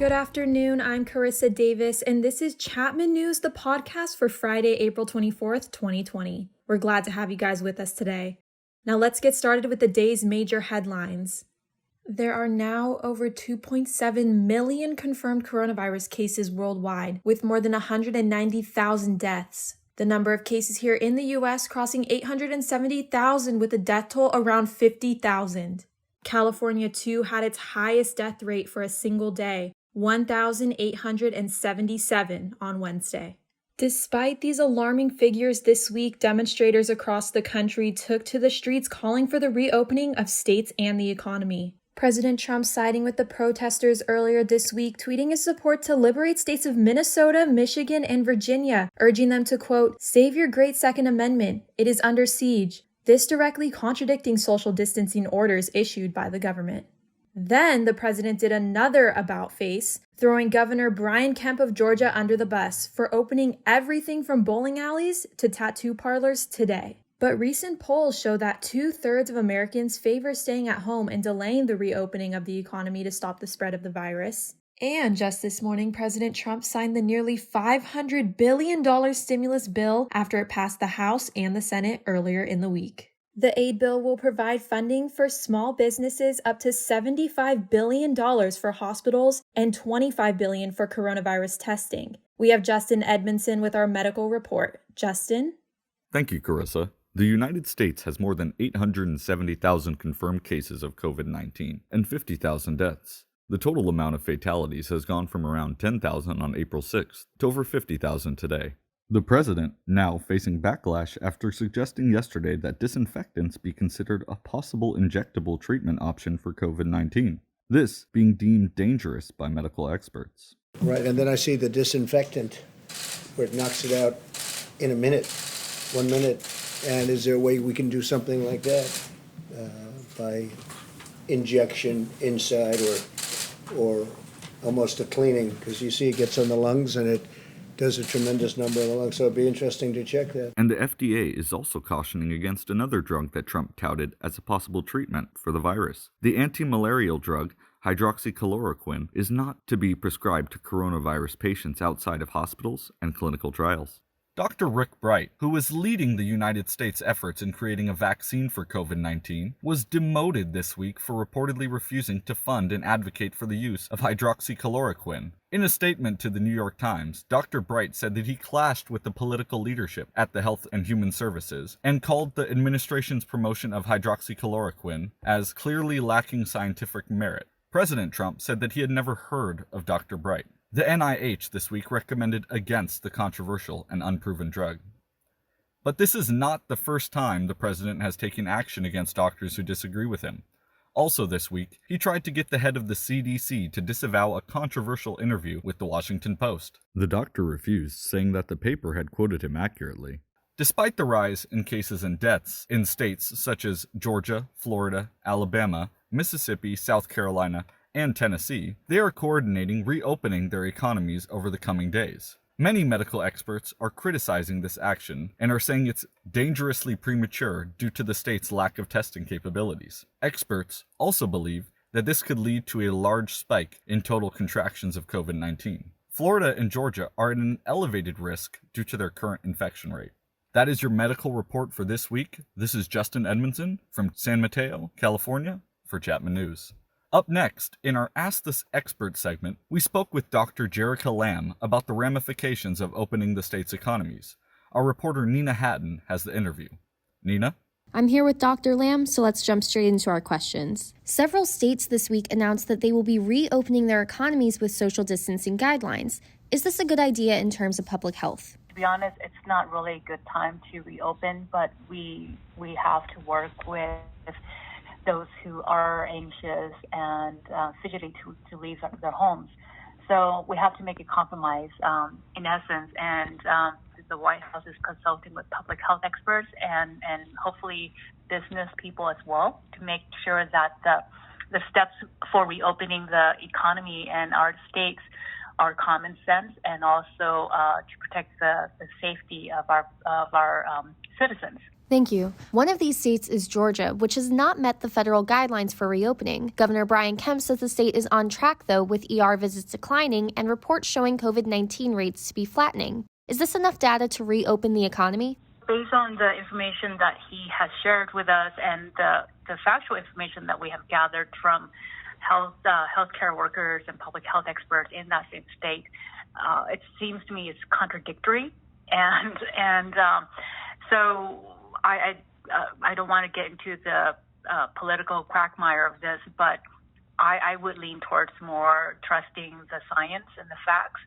Good afternoon, I'm Carissa Davis, and this is Chapman News, the podcast for Friday, April 24th, 2020. We're glad to have you guys with us today. Now let's get started with the day's major headlines. There are now over 2.7 million confirmed coronavirus cases worldwide, with more than 190,000 deaths. The number of cases here in the U.S. crossing 870,000 with a death toll around 50,000. California, too, had its highest death rate for a single day, 1,877 on Wednesday. Despite these alarming figures this week, demonstrators across the country took to the streets calling for the reopening of states and the economy. President Trump siding with the protesters earlier this week, tweeting his support to liberate states of Minnesota, Michigan, and Virginia, urging them to, quote, "Save your great Second Amendment. It is under siege." This directly contradicting social distancing orders issued by the government. Then the president did another about-face, throwing Governor Brian Kemp of Georgia under the bus for opening everything from bowling alleys to tattoo parlors today. But recent polls show that 2/3 of Americans favor staying at home and delaying the reopening of the economy to stop the spread of the virus. And just this morning, President Trump signed the nearly $500 billion stimulus bill after it passed the House and the Senate earlier in the week. The aid bill will provide funding for small businesses up to $75 billion for hospitals and $25 billion for coronavirus testing. We have Justin Edmondson with our medical report. Justin? Thank you, Carissa. The United States has more than 870,000 confirmed cases of COVID-19 and 50,000 deaths. The total amount of fatalities has gone from around 10,000 on April 6th to over 50,000 today. The president, now facing backlash after suggesting yesterday that disinfectants be considered a possible injectable treatment option for COVID-19, this being deemed dangerous by medical experts. Right, and then I see the disinfectant where it knocks it out in a minute, 1 minute. And is there a way we can do something like that by injection inside or almost a cleaning? Because you see it gets on the lungs and it does a tremendous number of the lungs, so it'd be interesting to check that. And the FDA is also cautioning against another drug that Trump touted as a possible treatment for the virus. The anti-malarial drug, hydroxychloroquine, is not to be prescribed to coronavirus patients outside of hospitals and clinical trials. Dr. Rick Bright, who was leading the United States' efforts in creating a vaccine for COVID-19, was demoted this week for reportedly refusing to fund and advocate for the use of hydroxychloroquine. In a statement to the New York Times, Dr. Bright said that he clashed with the political leadership at the Health and Human Services and called the administration's promotion of hydroxychloroquine as clearly lacking scientific merit. President Trump said that he had never heard of Dr. Bright. The NIH this week recommended against the controversial and unproven drug. But this is not the first time the president has taken action against doctors who disagree with him. Also this week, he tried to get the head of the CDC to disavow a controversial interview with the Washington Post. The doctor refused, saying that the paper had quoted him accurately. Despite the rise in cases and deaths in states such as Georgia, Florida, Alabama, Mississippi, South Carolina, and Tennessee, they are coordinating reopening their economies over the coming days. Many medical experts are criticizing this action and are saying it's dangerously premature due to the state's lack of testing capabilities. Experts also believe that this could lead to a large spike in total contractions of COVID-19. Florida and Georgia are at an elevated risk due to their current infection rate. That is your medical report for this week. This is Justin Edmondson from San Mateo, California, for Chapman News. Up next, in our Ask This Expert segment, we spoke with Dr. Jerica Lamb about the ramifications of opening the state's economies. Our reporter Nina Hatton has the interview. Nina? I'm here with Dr. Lamb, so let's jump straight into our questions. Several states this week announced that they will be reopening their economies with social distancing guidelines. Is this a good idea in terms of public health? To be honest, it's not really a good time to reopen, but we have to work with those who are anxious and fidgety to leave their homes. So we have to make a compromise in essence, and the White House is consulting with public health experts and hopefully business people as well to make sure that the steps for reopening the economy and our states are common sense and also to protect the safety of our citizens. Thank you. One of these states is Georgia, which has not met the federal guidelines for reopening. Governor Brian Kemp says the state is on track, though, with ER visits declining and reports showing COVID-19 rates to be flattening. Is this enough data to reopen the economy? Based on the information that he has shared with us and the factual information that we have gathered from healthcare workers and public health experts in that same state, it seems to me it's contradictory. So I don't want to get into the political quagmire of this, but I would lean towards more trusting the science and the facts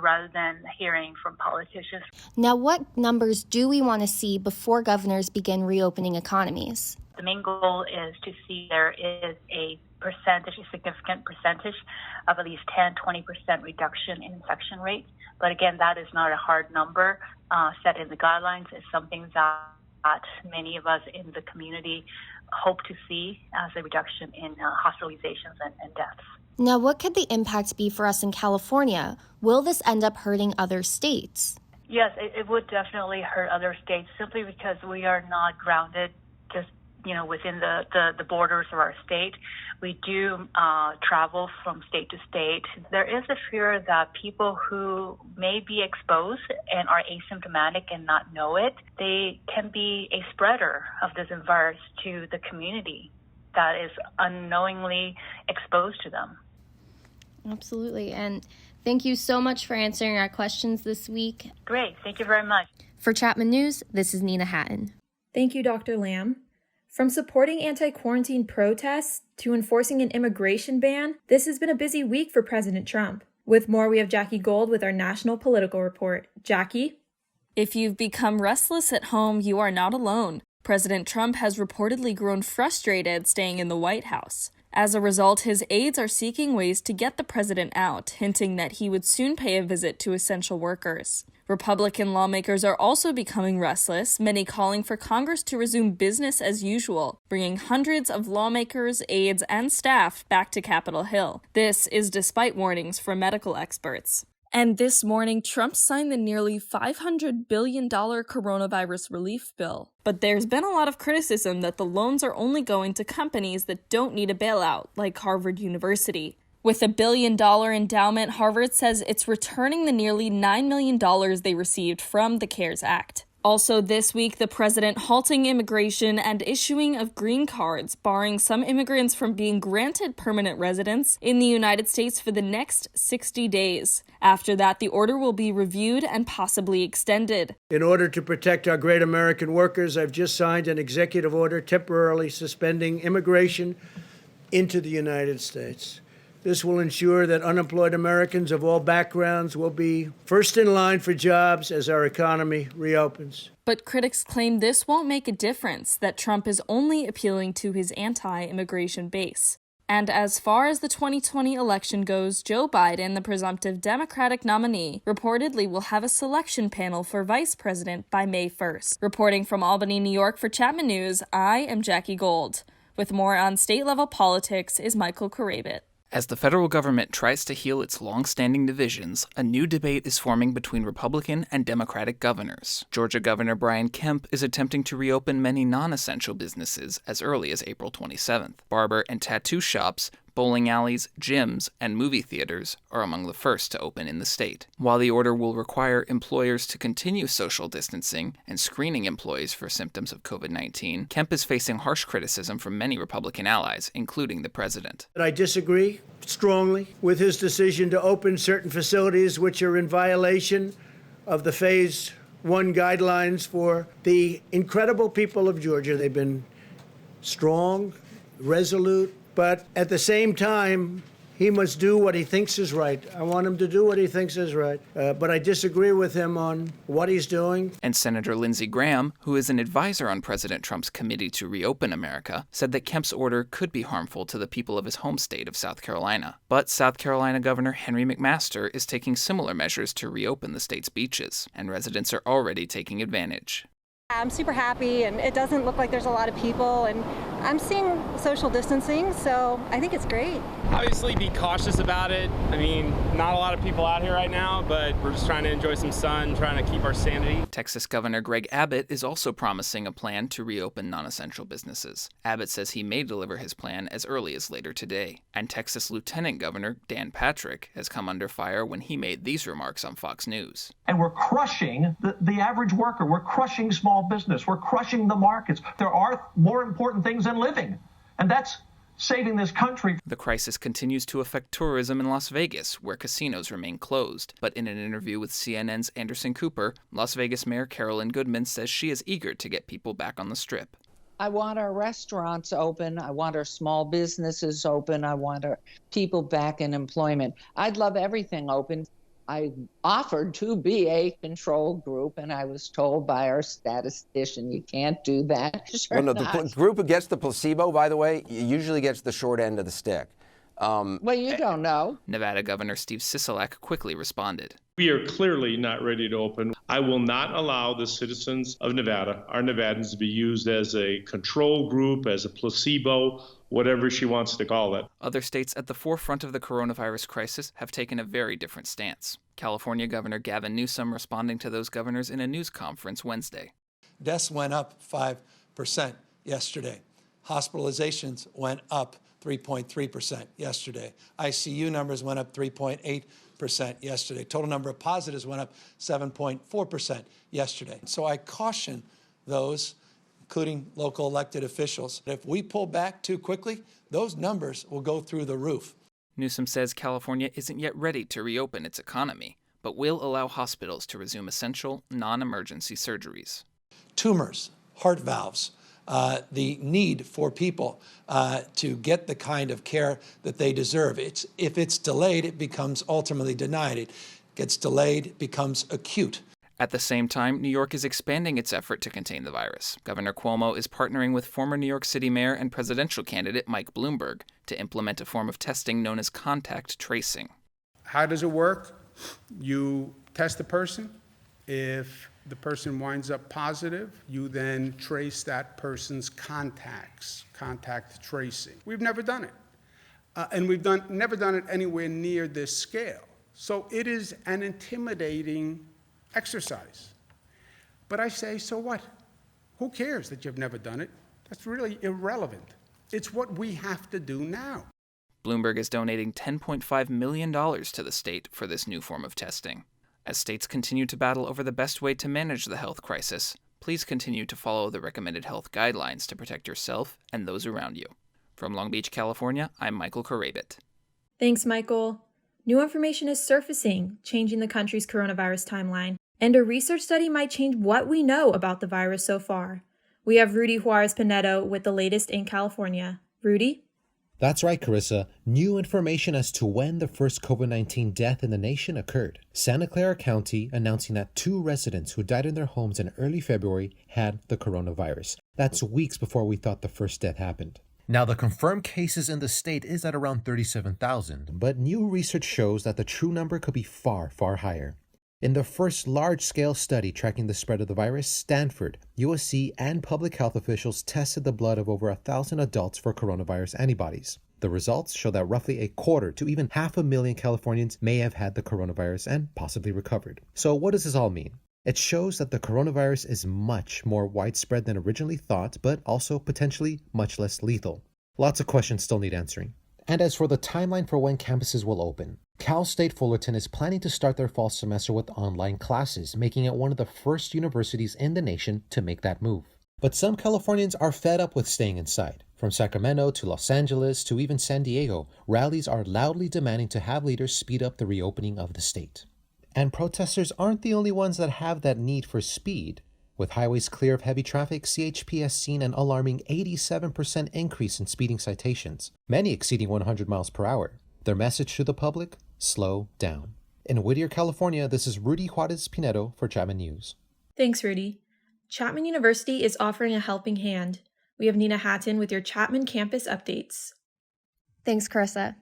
rather than hearing from politicians. Now, what numbers do we want to see before governors begin reopening economies? The main goal is to see there is a significant percentage of at least 10-20% reduction in infection rates. But again, that is not a hard number set in the guidelines. It's something that many of us in the community hope to see as a reduction in hospitalizations and deaths. Now, what could the impact be for us in California? Will this end up hurting other states? Yes, it would definitely hurt other states simply because we are not grounded just within the borders of our state. We do travel from state to state. There is a fear that people who may be exposed and are asymptomatic and not know it, they can be a spreader of this virus to the community that is unknowingly exposed to them. Absolutely. And thank you so much for answering our questions this week. Great. Thank you very much. For Chapman News, this is Nina Hatton. Thank you, Dr. Lamb. From supporting anti-quarantine protests to enforcing an immigration ban, this has been a busy week for President Trump. With more, we have Jackie Gold with our national political report. Jackie? If you've become restless at home, you are not alone. President Trump has reportedly grown frustrated staying in the White House. As a result, his aides are seeking ways to get the president out, hinting that he would soon pay a visit to essential workers. Republican lawmakers are also becoming restless, many calling for Congress to resume business as usual, bringing hundreds of lawmakers, aides, and staff back to Capitol Hill. This is despite warnings from medical experts. And this morning, Trump signed the nearly $500 billion coronavirus relief bill. But there's been a lot of criticism that the loans are only going to companies that don't need a bailout, like Harvard University. With a $1 billion endowment, Harvard says it's returning the nearly $9 million they received from the CARES Act. Also this week, the president halting immigration and issuing of green cards, barring some immigrants from being granted permanent residence in the United States for the next 60 days. After that, the order will be reviewed and possibly extended. In order to protect our great American workers, I've just signed an executive order temporarily suspending immigration into the United States. This will ensure that unemployed Americans of all backgrounds will be first in line for jobs as our economy reopens. But critics claim this won't make a difference, that Trump is only appealing to his anti-immigration base. And as far as the 2020 election goes, Joe Biden, the presumptive Democratic nominee, reportedly will have a selection panel for vice president by May 1st. Reporting from Albany, New York for Chapman News, I am Jackie Gold. With more on state-level politics is Michael Karabit. As the federal government tries to heal its long-standing divisions, a new debate is forming between Republican and Democratic governors. Georgia Governor Brian Kemp is attempting to reopen many non-essential businesses as early as April 27th. Barber and tattoo shops, bowling alleys, gyms, and movie theaters are among the first to open in the state. While the order will require employers to continue social distancing and screening employees for symptoms of COVID-19, Kemp is facing harsh criticism from many Republican allies, including the president. I disagree strongly with his decision to open certain facilities which are in violation of the Phase 1 guidelines for the incredible people of Georgia. They've been strong, resolute, but at the same time, he must do what he thinks is right. I want him to do what he thinks is right. But I disagree with him on what he's doing. And Senator Lindsey Graham, who is an advisor on President Trump's committee to reopen America, said that Kemp's order could be harmful to the people of his home state of South Carolina. But South Carolina Governor Henry McMaster is taking similar measures to reopen the state's beaches, and residents are already taking advantage. I'm super happy, and it doesn't look like there's a lot of people, and I'm seeing social distancing, so I think it's great. Obviously be cautious about it. I mean, not a lot of people out here right now, but we're just trying to enjoy some sun, trying to keep our sanity. Texas Governor Greg Abbott is also promising a plan to reopen non-essential businesses. Abbott says he may deliver his plan as early as later today. And Texas Lieutenant Governor Dan Patrick has come under fire when he made these remarks on Fox News. And we're crushing the average worker. We're crushing small business. We're crushing the markets. There are more important things than living, and that's saving this country. The crisis continues to affect tourism in Las Vegas, where casinos remain closed. But in an interview with CNN's Anderson Cooper, Las Vegas Mayor Carolyn Goodman says she is eager to get people back on the Strip. I want our restaurants open. I want our small businesses open. I want our people back in employment. I'd love everything open. I offered to be a control group, and I was told by our statistician, you can't do that. Sure well, no, the group who gets the placebo, by the way, usually gets the short end of the stick. Well, you don't know. Nevada Governor Steve Sisolak quickly responded. We are clearly not ready to open. I will not allow the citizens of Nevada, our Nevadans, to be used as a control group, as a placebo, whatever she wants to call it. Other states at the forefront of the coronavirus crisis have taken a very different stance. California Governor Gavin Newsom responding to those governors in a news conference Wednesday. Deaths went up 5% yesterday. Hospitalizations went up 3.3% yesterday. ICU numbers went up 3.8% yesterday. Total number of positives went up 7.4% yesterday. So I caution those, including local elected officials, that if we pull back too quickly, those numbers will go through the roof. Newsom says California isn't yet ready to reopen its economy, but will allow hospitals to resume essential, non-emergency surgeries. Tumors, heart valves, the need for people to get the kind of care that they deserve. If it's delayed, it becomes ultimately denied. It gets delayed, it becomes acute. At the same time, New York is expanding its effort to contain the virus. Governor Cuomo is partnering with former New York City Mayor and presidential candidate Mike Bloomberg to implement a form of testing known as contact tracing. How does it work? You test the person. If the person winds up positive, you then trace that person's contacts, contact tracing. We've never done it. And we've never done it anywhere near this scale. So it is an intimidating exercise. But I say, so what? Who cares that you've never done it? That's really irrelevant. It's what we have to do now. Bloomberg is donating $10.5 million to the state for this new form of testing. As states continue to battle over the best way to manage the health crisis, please continue to follow the recommended health guidelines to protect yourself and those around you. From Long Beach, California, I'm Michael Karabit. Thanks, Michael. New information is surfacing, changing the country's coronavirus timeline, and a research study might change what we know about the virus so far. We have Rudy Juarez Pinedo with the latest in California. Rudy? That's right, Carissa. New information as to when the first COVID-19 death in the nation occurred. Santa Clara County announcing that 2 residents who died in their homes in early February had the coronavirus. That's weeks before we thought the first death happened. Now, the confirmed cases in the state is at around 37,000, but new research shows that the true number could be far, far higher. In the first large-scale study tracking the spread of the virus, Stanford, USC, and public health officials tested the blood of over 1,000 adults for coronavirus antibodies. The results show that roughly a quarter to even 500,000 Californians may have had the coronavirus and possibly recovered. So what does this all mean? It shows that the coronavirus is much more widespread than originally thought, but also potentially much less lethal. Lots of questions still need answering. And as for the timeline for when campuses will open, Cal State Fullerton is planning to start their fall semester with online classes, making it one of the first universities in the nation to make that move. But some Californians are fed up with staying inside. From Sacramento to Los Angeles to even San Diego, rallies are loudly demanding to have leaders speed up the reopening of the state. And protesters aren't the only ones that have that need for speed. With highways clear of heavy traffic, CHP has seen an alarming 87% increase in speeding citations, many exceeding 100 miles per hour. Their message to the public? Slow down. In Whittier, California, this is Rudy Juarez Pinedo for Chapman News. Thanks, Rudy. Chapman University is offering a helping hand. We have Nina Hatton with your Chapman campus updates. Thanks, Carissa.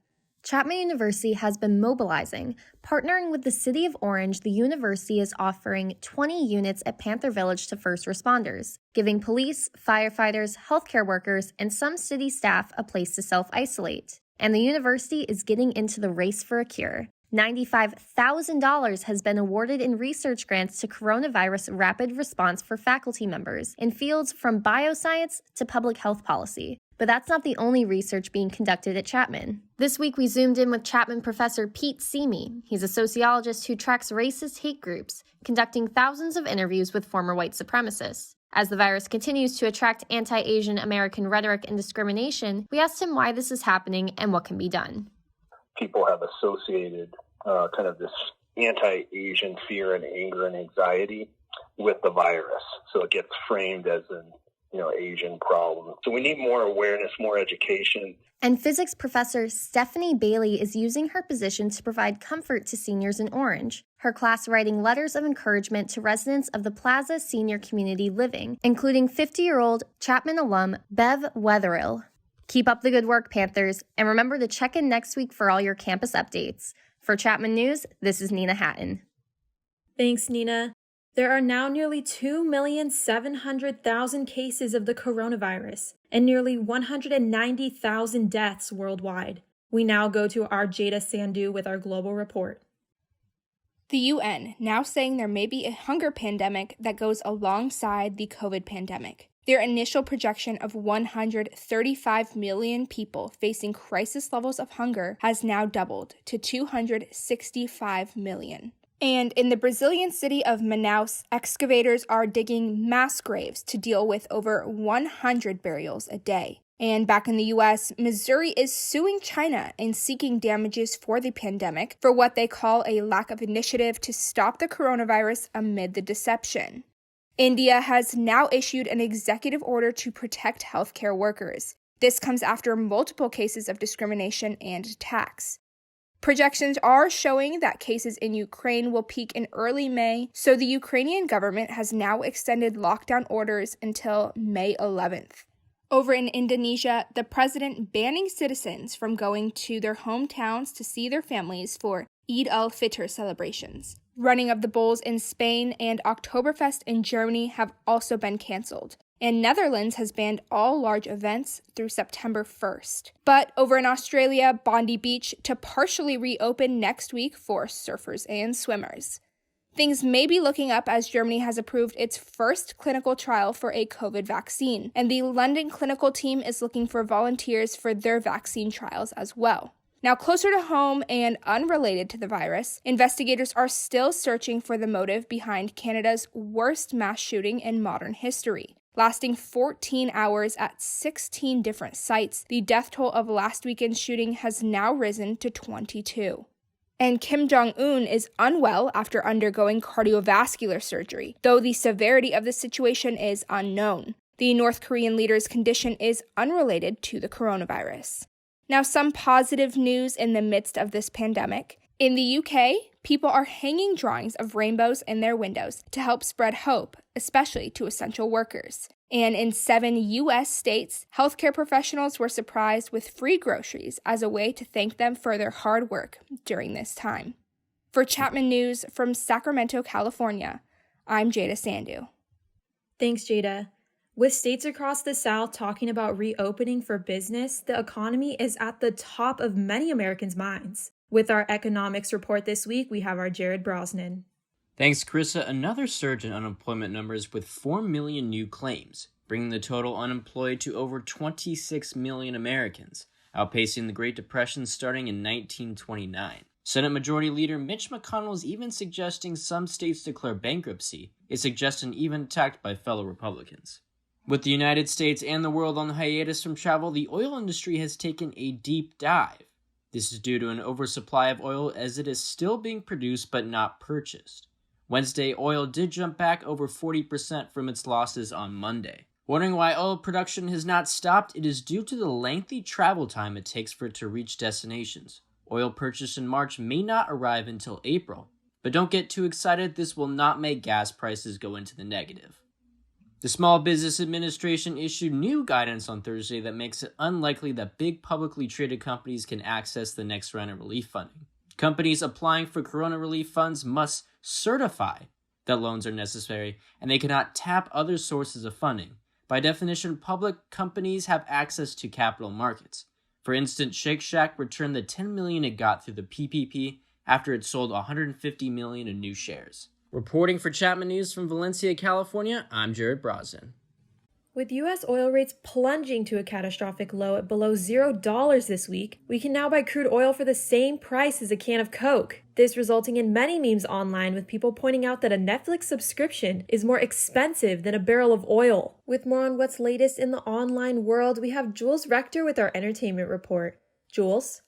Chapman University has been mobilizing. Partnering with the City of Orange, the university is offering 20 units at Panther Village to first responders, giving police, firefighters, healthcare workers, and some city staff a place to self-isolate. And the university is getting into the race for a cure. $95,000 has been awarded in research grants to coronavirus rapid response for faculty members in fields from bioscience to public health policy. But that's not the only research being conducted at Chapman. This week we zoomed in with Chapman professor Pete Simi. He's a sociologist who tracks racist hate groups, conducting thousands of interviews with former white supremacists. As the virus continues to attract anti-Asian American rhetoric and discrimination, we asked him why this is happening and what can be done. People have associated kind of this anti-Asian fear and anger and anxiety with the virus. So it gets framed as an Asian problem. So we need more awareness, more education. And physics professor Stephanie Bailey is using her position to provide comfort to seniors in Orange. Her class writing letters of encouragement to residents of the Plaza Senior Community Living, including 50-year-old Chapman alum Bev Wetherill. Keep up the good work, Panthers, and remember to check in next week for all your campus updates. For Chapman News, this is Nina Hatton. Thanks, Nina. There are now nearly 2,700,000 cases of the coronavirus and nearly 190,000 deaths worldwide. We now go to our Jada Sandhu with our global report. The UN now saying there may be a hunger pandemic that goes alongside the COVID pandemic. Their initial projection of 135 million people facing crisis levels of hunger has now doubled to 265 million. And in the Brazilian city of Manaus, excavators are digging mass graves to deal with over 100 burials a day. And back in the U.S., Missouri is suing China and seeking damages for the pandemic for what they call a lack of initiative to stop the coronavirus amid the deception. India has now issued an executive order to protect healthcare workers. This comes after multiple cases of discrimination and attacks. Projections are showing that cases in Ukraine will peak in early May, so the Ukrainian government has now extended lockdown orders until May 11th. Over in Indonesia, the president banning citizens from going to their hometowns to see their families for Eid al-Fitr celebrations. Running of the Bulls in Spain and Oktoberfest in Germany have also been canceled. And Netherlands has banned all large events through September 1st. But over in Australia, Bondi Beach to partially reopen next week for surfers and swimmers. Things may be looking up as Germany has approved its first clinical trial for a COVID vaccine, and the London clinical team is looking for volunteers for their vaccine trials as well. Now, closer to home and unrelated to the virus, investigators are still searching for the motive behind Canada's worst mass shooting in modern history. Lasting 14 hours at 16 different sites, the death toll of last weekend's shooting has now risen to 22. And Kim Jong-un is unwell after undergoing cardiovascular surgery, though the severity of the situation is unknown. The North Korean leader's condition is unrelated to the coronavirus. Now, some positive news in the midst of this pandemic. In the UK, people are hanging drawings of rainbows in their windows to help spread hope, especially to essential workers. And in 7 U.S. states, healthcare professionals were surprised with free groceries as a way to thank them for their hard work during this time. For Chapman News from Sacramento, California, I'm Jada Sandhu. Thanks, Jada. With states across the South talking about reopening for business, the economy is at the top of many Americans' minds. With our economics report this week, we have our Jared Brosnan. Thanks, Carissa. Another surge in unemployment numbers with 4 million new claims, bringing the total unemployed to over 26 million Americans, outpacing the Great Depression starting in 1929. Senate Majority Leader Mitch McConnell is even suggesting some states declare bankruptcy, a suggestion even attacked by fellow Republicans. With the United States and the world on hiatus from travel, the oil industry has taken a deep dive. This is due to an oversupply of oil as it is still being produced but not purchased. Wednesday, oil did jump back over 40% from its losses on Monday. Wondering why oil production has not stopped? It is due to the lengthy travel time it takes for it to reach destinations. Oil purchased in March may not arrive until April. But don't get too excited, this will not make gas prices go into the negative. The Small Business Administration issued new guidance on Thursday that makes it unlikely that big publicly traded companies can access the next round of relief funding. Companies applying for corona relief funds must certify that loans are necessary, and they cannot tap other sources of funding. By definition, public companies have access to capital markets. For instance, Shake Shack returned the $10 million it got through the PPP after it sold $150 million in new shares. Reporting for Chapman News from Valencia, California, I'm Jared Brosnan. With U.S. oil rates plunging to a catastrophic low at below $0 this week, we can now buy crude oil for the same price as a can of Coke. This resulting in many memes online with people pointing out that a Netflix subscription is more expensive than a barrel of oil. With more on what's latest in the online world, we have Jules Rector with our entertainment report. Jules?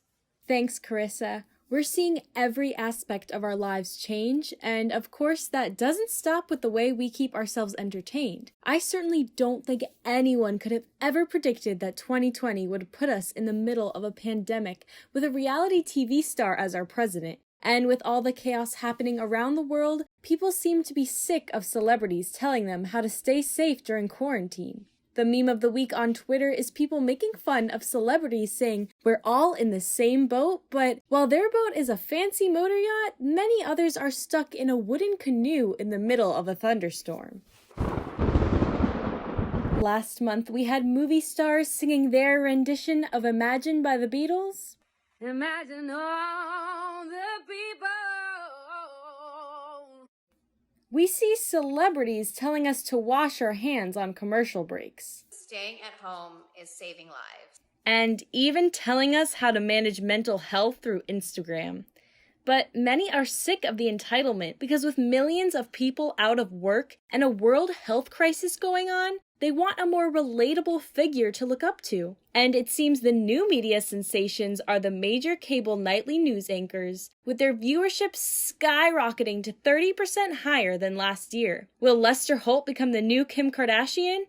Thanks, Carissa. We're seeing every aspect of our lives change, and of course that doesn't stop with the way we keep ourselves entertained. I certainly don't think anyone could have ever predicted that 2020 would put us in the middle of a pandemic with a reality TV star as our president. And with all the chaos happening around the world, people seem to be sick of celebrities telling them how to stay safe during quarantine. The meme of the week on Twitter is people making fun of celebrities saying we're all in the same boat, but while their boat is a fancy motor yacht, many others are stuck in a wooden canoe in the middle of a thunderstorm. Last month, we had movie stars singing their rendition of Imagine by the Beatles. Imagine all the people. We see celebrities telling us to wash our hands on commercial breaks. Staying at home is saving lives. And even telling us how to manage mental health through Instagram. But many are sick of the entitlement because with millions of people out of work and a world health crisis going on, they want a more relatable figure to look up to. And it seems the new media sensations are the major cable nightly news anchors, with their viewership skyrocketing to 30% higher than last year. Will Lester Holt become the new Kim Kardashian?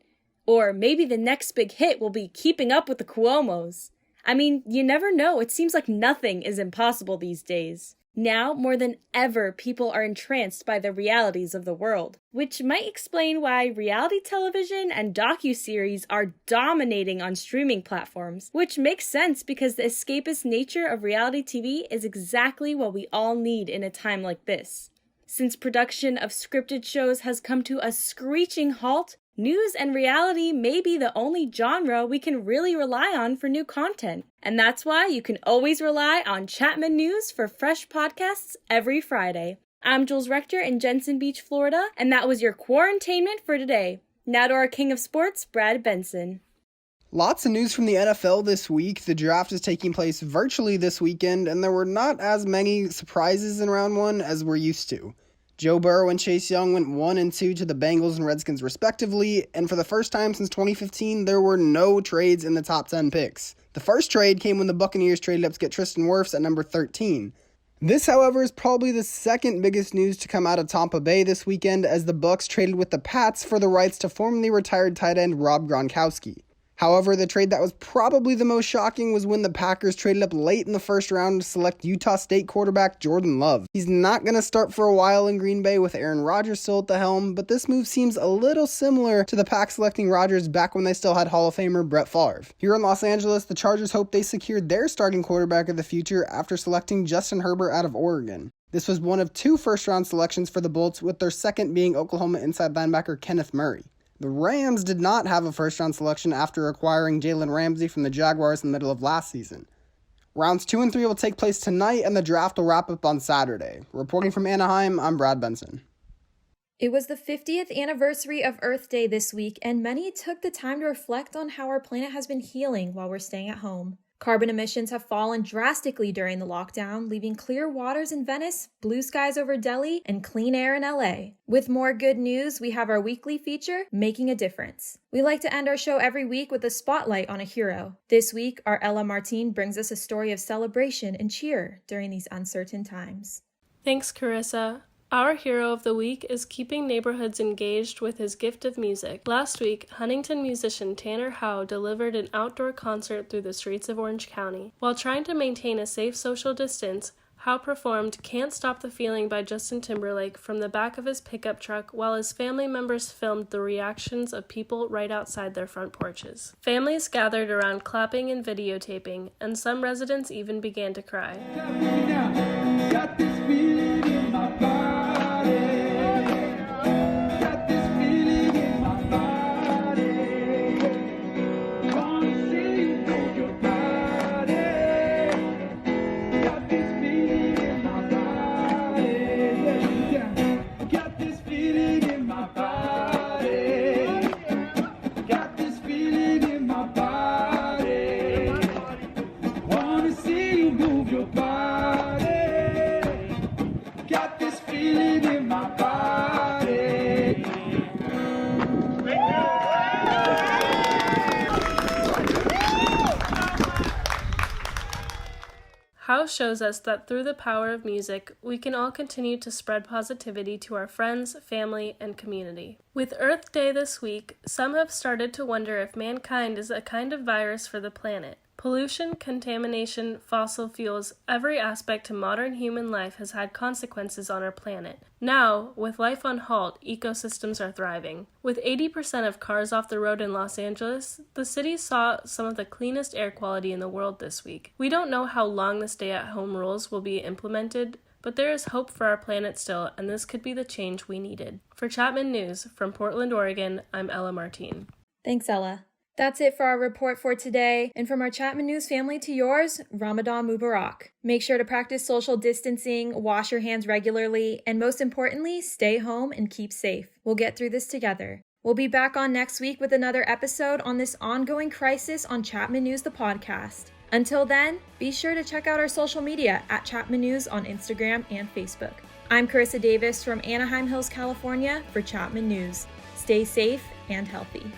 Or maybe the next big hit will be Keeping Up with the Cuomos. I mean, you never know. It seems like nothing is impossible these days. Now, more than ever, people are entranced by the realities of the world, which might explain why reality television and docuseries are dominating on streaming platforms, which makes sense because the escapist nature of reality TV is exactly what we all need in a time like this. Since production of scripted shows has come to a screeching halt, news and reality may be the only genre we can really rely on for new content. And that's why you can always rely on Chapman News for fresh podcasts every Friday. I'm Jules Rector in Jensen Beach, Florida, and that was your quarantainment for today. Now to our king of sports, Brad Benson. Lots of news from the NFL this week. The draft is taking place virtually this weekend, and there were not as many surprises in round one as we're used to. Joe Burrow and Chase Young went 1 and 2 to the Bengals and Redskins respectively, and for the first time since 2015, there were no trades in the top 10 picks. The first trade came when the Buccaneers traded up to get Tristan Wirfs at number 13. This, however, is probably the second biggest news to come out of Tampa Bay this weekend, as the Bucs traded with the Pats for the rights to formerly retired tight end Rob Gronkowski. However, the trade that was probably the most shocking was when the Packers traded up late in the first round to select Utah State quarterback Jordan Love. He's not going to start for a while in Green Bay with Aaron Rodgers still at the helm, but this move seems a little similar to the Pack selecting Rodgers back when they still had Hall of Famer Brett Favre. Here in Los Angeles, the Chargers hope they secured their starting quarterback of the future after selecting Justin Herbert out of Oregon. This was one of 2 first-round selections for the Bolts, with their second being Oklahoma inside linebacker Kenneth Murray. The Rams did not have a first-round selection after acquiring Jalen Ramsey from the Jaguars in the middle of last season. Rounds 2 and 3 will take place tonight, and the draft will wrap up on Saturday. Reporting from Anaheim, I'm Brad Benson. It was the 50th anniversary of Earth Day this week, and many took the time to reflect on how our planet has been healing while we're staying at home. Carbon emissions have fallen drastically during the lockdown, leaving clear waters in Venice, blue skies over Delhi, and clean air in LA. With more good news, we have our weekly feature, Making a Difference. We like to end our show every week with a spotlight on a hero. This week, our Ella Martin brings us a story of celebration and cheer during these uncertain times. Thanks, Carissa. Our hero of the week is keeping neighborhoods engaged with his gift of music. Last week, Huntington musician Tanner Howe delivered an outdoor concert through the streets of Orange County. While trying to maintain a safe social distance, How performed Can't Stop the Feeling by Justin Timberlake from the back of his pickup truck while his family members filmed the reactions of people right outside their front porches. Families gathered around clapping and videotaping, and some residents even began to cry. Got this feeling in my body. Got this feeling in my body. Wanna see you move your body. Got this feeling in my body. Got this feeling in my body. Got this feeling in my body. Wanna see you move your body. Got this feeling in my body. House shows us that through the power of music, we can all continue to spread positivity to our friends, family, and community. With Earth Day this week, some have started to wonder if mankind is a kind of virus for the planet. Pollution, contamination, fossil fuels, every aspect to modern human life has had consequences on our planet. Now, with life on halt, ecosystems are thriving. With 80% of cars off the road in Los Angeles, the city saw some of the cleanest air quality in the world this week. We don't know how long the stay-at-home rules will be implemented, but there is hope for our planet still, and this could be the change we needed. For Chapman News, from Portland, Oregon, I'm Ella Martine. Thanks, Ella. That's it for our report for today. And from our Chapman News family to yours, Ramadan Mubarak. Make sure to practice social distancing, wash your hands regularly, and most importantly, stay home and keep safe. We'll get through this together. We'll be back on next week with another episode on this ongoing crisis on Chapman News, the podcast. Until then, be sure to check out our social media at Chapman News on Instagram and Facebook. I'm Carissa Davis from Anaheim Hills, California for Chapman News. Stay safe and healthy.